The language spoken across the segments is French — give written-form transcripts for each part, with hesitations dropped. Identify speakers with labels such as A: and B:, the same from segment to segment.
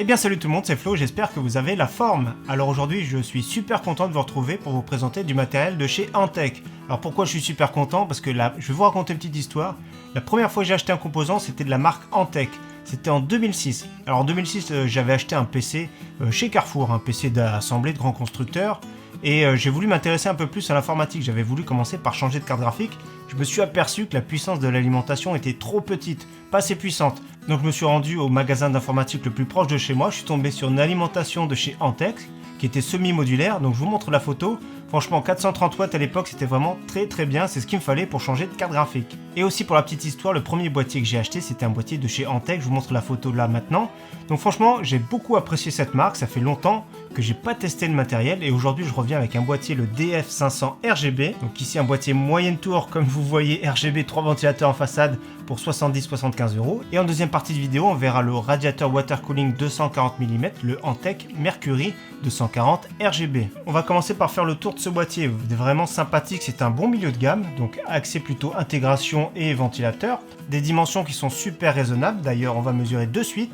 A: Eh bien salut tout le monde, c'est Flo, j'espère que vous avez la forme. Alors aujourd'hui je suis super content de vous retrouver pour vous présenter du matériel de chez Antec. Alors pourquoi je suis super content? Parce que là, je vais vous raconter une petite histoire. La première fois que j'ai acheté un composant, c'était de la marque Antec. C'était en 2006. Alors en 2006, j'avais acheté un PC chez Carrefour, un PC d'assemblée de grands constructeurs. Et j'ai voulu m'intéresser un peu plus à l'informatique. J'avais voulu commencer par changer de carte graphique. Je me suis aperçu que la puissance de l'alimentation était trop petite, pas assez puissante. Donc je me suis rendu au magasin d'informatique le plus proche de chez moi. Je suis tombé sur une alimentation de chez Antec qui était semi-modulaire. Donc je vous montre la photo. Franchement, 430 watts à l'époque, c'était vraiment très bien. C'est ce qu'il me fallait pour changer de carte graphique. Et aussi pour la petite histoire, le premier boîtier que j'ai acheté, c'était un boîtier de chez Antec. Je vous montre la photo là maintenant. Donc franchement, j'ai beaucoup apprécié cette marque. Ça fait longtemps que j'ai pas testé le matériel et aujourd'hui je reviens avec un boîtier, le DF500 RGB. Donc ici un boîtier moyenne tour, comme vous voyez, RGB, 3 ventilateurs en façade pour 70-75 €. Et en deuxième partie de vidéo, on verra le radiateur water cooling 240 mm, le Antec Mercury 240 RGB. On va commencer par faire le tour de ce boîtier. Il est vraiment sympathique, c'est un bon milieu de gamme, donc axé plutôt intégration et ventilateur. Des dimensions qui sont super raisonnables, d'ailleurs on va mesurer de suite.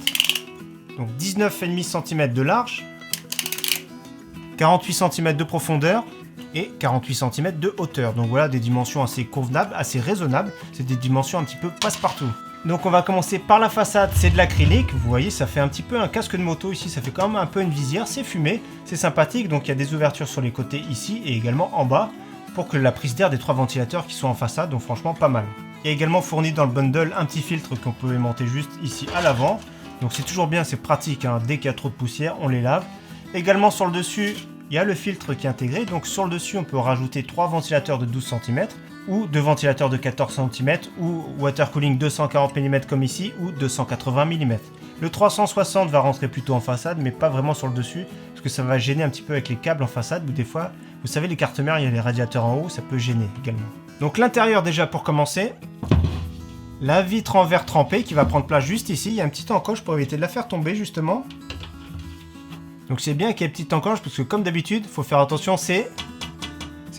A: Donc 19,5 cm de large, 48 cm de profondeur et 48 cm de hauteur. Donc voilà, des dimensions assez convenables, assez raisonnables. C'est des dimensions un petit peu passe-partout. Donc on va commencer par la façade, c'est de l'acrylique. Vous voyez, ça fait un petit peu un casque de moto ici. Ça fait quand même un peu une visière, c'est fumé, c'est sympathique. Donc il y a des ouvertures sur les côtés ici et également en bas pour que la prise d'air des 3 ventilateurs qui sont en façade. Donc franchement pas mal. Il y a également fourni dans le bundle un petit filtre qu'on peut aimanter juste ici à l'avant. Donc c'est toujours bien, c'est pratique, hein. Dès qu'il y a trop de poussière, on les lave. Également sur le dessus, il y a le filtre qui est intégré. Donc sur le dessus, on peut rajouter 3 ventilateurs de 12 cm ou 2 ventilateurs de 14 cm ou water cooling 240 mm comme ici ou 280 mm. Le 360 va rentrer plutôt en façade mais pas vraiment sur le dessus parce que ça va gêner un petit peu avec les câbles en façade ou des fois, vous savez, les cartes mères, il y a les radiateurs en haut, ça peut gêner également. Donc l'intérieur déjà pour commencer. La vitre en verre trempé qui va prendre place juste ici. Il y a un petit encoche pour éviter de la faire tomber justement. Donc c'est bien qu'il y ait une petite encoche parce que comme d'habitude, il faut faire attention, c'est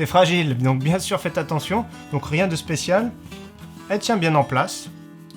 A: fragile. Donc bien sûr faites attention. Donc rien de spécial. Elle tient bien en place.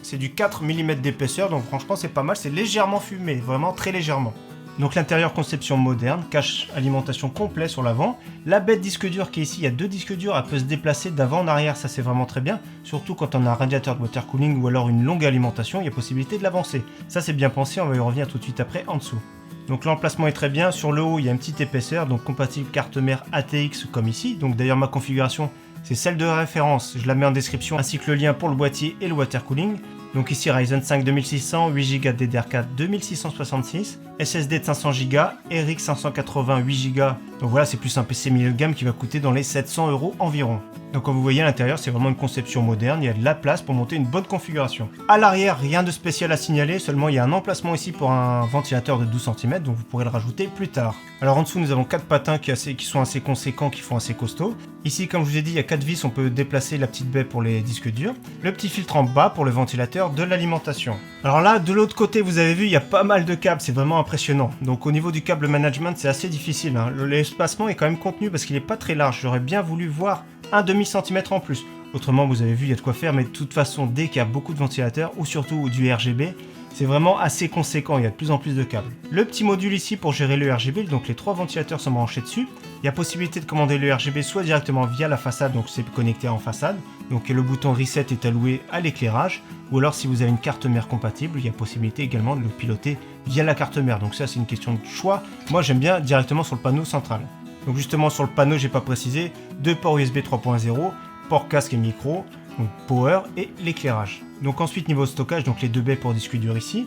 A: C'est du 4 mm d'épaisseur, donc franchement c'est pas mal. C'est légèrement fumé, vraiment très légèrement. Donc l'intérieur conception moderne, cache alimentation complet sur l'avant. La bête disque dur qui est ici, il y a 2 disques durs, elle peut se déplacer d'avant en arrière, ça c'est vraiment très bien. Surtout quand on a un radiateur de water cooling ou alors une longue alimentation, il y a possibilité de l'avancer. Ça c'est bien pensé, on va y revenir tout de suite après en dessous. Donc l'emplacement est très bien, sur le haut il y a une petite épaisseur, donc compatible carte mère ATX comme ici. Donc d'ailleurs ma configuration c'est celle de référence, je la mets en description ainsi que le lien pour le boîtier et le water cooling. Donc ici Ryzen 5 2600, 8 Go DDR4 2666, SSD de 500 Go, RX 580 8 Go. Donc voilà, c'est plus un PC milieu de gamme qui va coûter dans les 700 € environ. Donc comme vous voyez à l'intérieur, c'est vraiment une conception moderne, il y a de la place pour monter une bonne configuration. À l'arrière, rien de spécial à signaler, seulement il y a un emplacement ici pour un ventilateur de 12 cm, donc vous pourrez le rajouter plus tard. Alors en dessous, nous avons 4 patins qui sont assez conséquents, qui font assez costaud. Ici, comme je vous ai dit, il y a 4 vis, on peut déplacer la petite baie pour les disques durs. Le petit filtre en bas pour le ventilateur de l'alimentation. Alors là, de l'autre côté, vous avez vu, il y a pas mal de câbles, c'est vraiment impressionnant. Donc au niveau du câble management, c'est assez difficile, hein. L'espacement est quand même contenu parce qu'il n'est pas très large. J'aurais bien voulu voir un demi-centimètre en plus. Autrement, vous avez vu, il y a de quoi faire, mais de toute façon, dès qu'il y a beaucoup de ventilateurs, ou surtout du RGB, c'est vraiment assez conséquent, il y a de plus en plus de câbles. Le petit module ici pour gérer le RGB, donc les 3 ventilateurs sont branchés dessus. Il y a possibilité de commander le RGB soit directement via la façade, donc c'est connecté en façade. Donc le bouton Reset est alloué à l'éclairage. Ou alors si vous avez une carte mère compatible, il y a possibilité également de le piloter via la carte mère. Donc ça c'est une question de choix. Moi j'aime bien directement sur le panneau central. Donc justement sur le panneau, j'ai pas précisé, 2 ports USB 3.0, port casque et micro, donc power et l'éclairage. Donc ensuite niveau stockage, donc les 2 baies pour disque dur ici,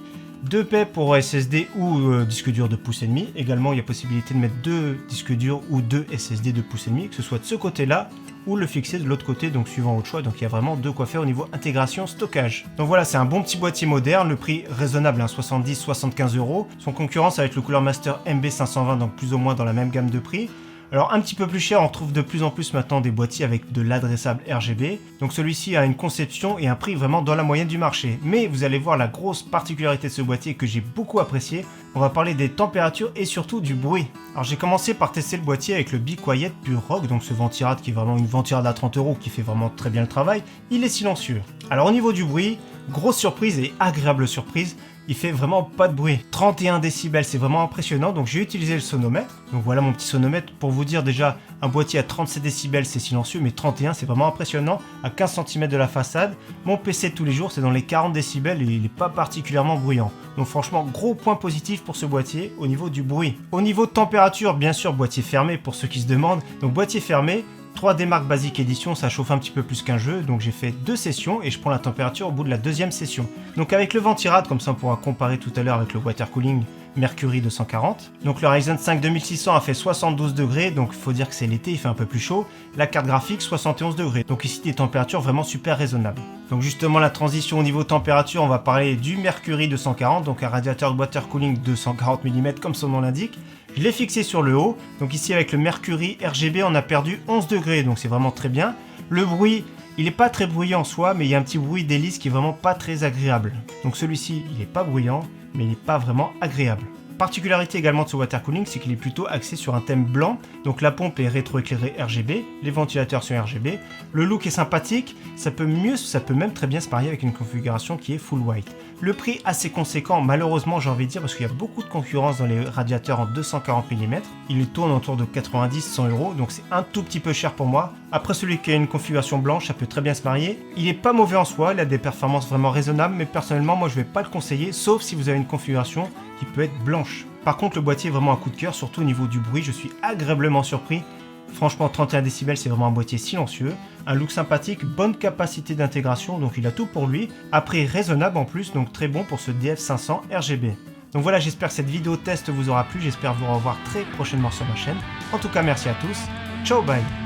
A: 2 baies pour SSD ou disque dur de pouce et demi. Également il y a possibilité de mettre 2 disques durs ou 2 SSD de pouce et demi, que ce soit de ce côté-là ou le fixer de l'autre côté, donc suivant votre choix. Donc il y a vraiment de quoi faire au niveau intégration stockage. Donc voilà, c'est un bon petit boîtier moderne, le prix raisonnable, hein, 70-75 €. Son concurrent ça va être le Cooler Master MB520, donc plus ou moins dans la même gamme de prix. Alors un petit peu plus cher, on trouve de plus en plus maintenant des boîtiers avec de l'adressable RGB. Donc celui-ci a une conception et un prix vraiment dans la moyenne du marché. Mais vous allez voir la grosse particularité de ce boîtier que j'ai beaucoup apprécié. On va parler des températures et surtout du bruit. Alors j'ai commencé par tester le boîtier avec le Be Quiet Pure Rock, donc ce ventirad qui est vraiment une ventirade à 30 € qui fait vraiment très bien le travail. Il est silencieux. Alors au niveau du bruit, grosse surprise et agréable surprise, il fait vraiment pas de bruit. 31 décibels, c'est vraiment impressionnant. Donc j'ai utilisé le sonomètre. Donc voilà mon petit sonomètre pour vous dire déjà, un boîtier à 37 décibels c'est silencieux, mais 31 c'est vraiment impressionnant. À 15 cm de la façade, mon PC de tous les jours c'est dans les 40 décibels et il n'est pas particulièrement bruyant. Donc franchement, gros point positif pour ce boîtier au niveau du bruit. Au niveau de température, bien sûr, boîtier fermé pour ceux qui se demandent. Donc boîtier fermé, 3D Mark Basic Edition, ça chauffe un petit peu plus qu'un jeu, donc j'ai fait 2 sessions et je prends la température au bout de la deuxième session. Donc avec le ventirad, comme ça on pourra comparer tout à l'heure avec le water cooling Mercury 240. Donc le Ryzen 5 2600 a fait 72 degrés, donc il faut dire que c'est l'été, il fait un peu plus chaud. La carte graphique 71 degrés, donc ici des températures vraiment super raisonnables. Donc justement la transition au niveau température, on va parler du Mercury 240, donc un radiateur de water cooling 240 mm comme son nom l'indique. Je l'ai fixé sur le haut, donc ici avec le Mercury RGB on a perdu 11 degrés, donc c'est vraiment très bien. Le bruit, il n'est pas très bruyant en soi, mais il y a un petit bruit d'hélice qui est vraiment pas très agréable. Donc celui-ci, il n'est pas bruyant, mais il n'est pas vraiment agréable. Particularité également de ce water cooling, c'est qu'il est plutôt axé sur un thème blanc, donc la pompe est rétroéclairée RGB, les ventilateurs sont RGB, le look est sympathique, ça peut même très bien se marier avec une configuration qui est full white. Le prix assez conséquent, malheureusement j'ai envie de dire, parce qu'il y a beaucoup de concurrence dans les radiateurs en 240 mm, il tourne autour de 90-100 €, donc c'est un tout petit peu cher pour moi. Après celui qui a une configuration blanche, ça peut très bien se marier. Il est pas mauvais en soi, il a des performances vraiment raisonnables, mais personnellement moi je vais pas le conseiller, sauf si vous avez une configuration qui peut être blanche. Par contre le boîtier est vraiment un coup de cœur, surtout au niveau du bruit, je suis agréablement surpris. Franchement 31 décibels c'est vraiment un boîtier silencieux, un look sympathique, bonne capacité d'intégration, donc il a tout pour lui, à prix raisonnable en plus, donc très bon pour ce DF500 RGB. Donc voilà, j'espère que cette vidéo test vous aura plu, j'espère vous revoir très prochainement sur ma chaîne. En tout cas merci à tous, ciao bye.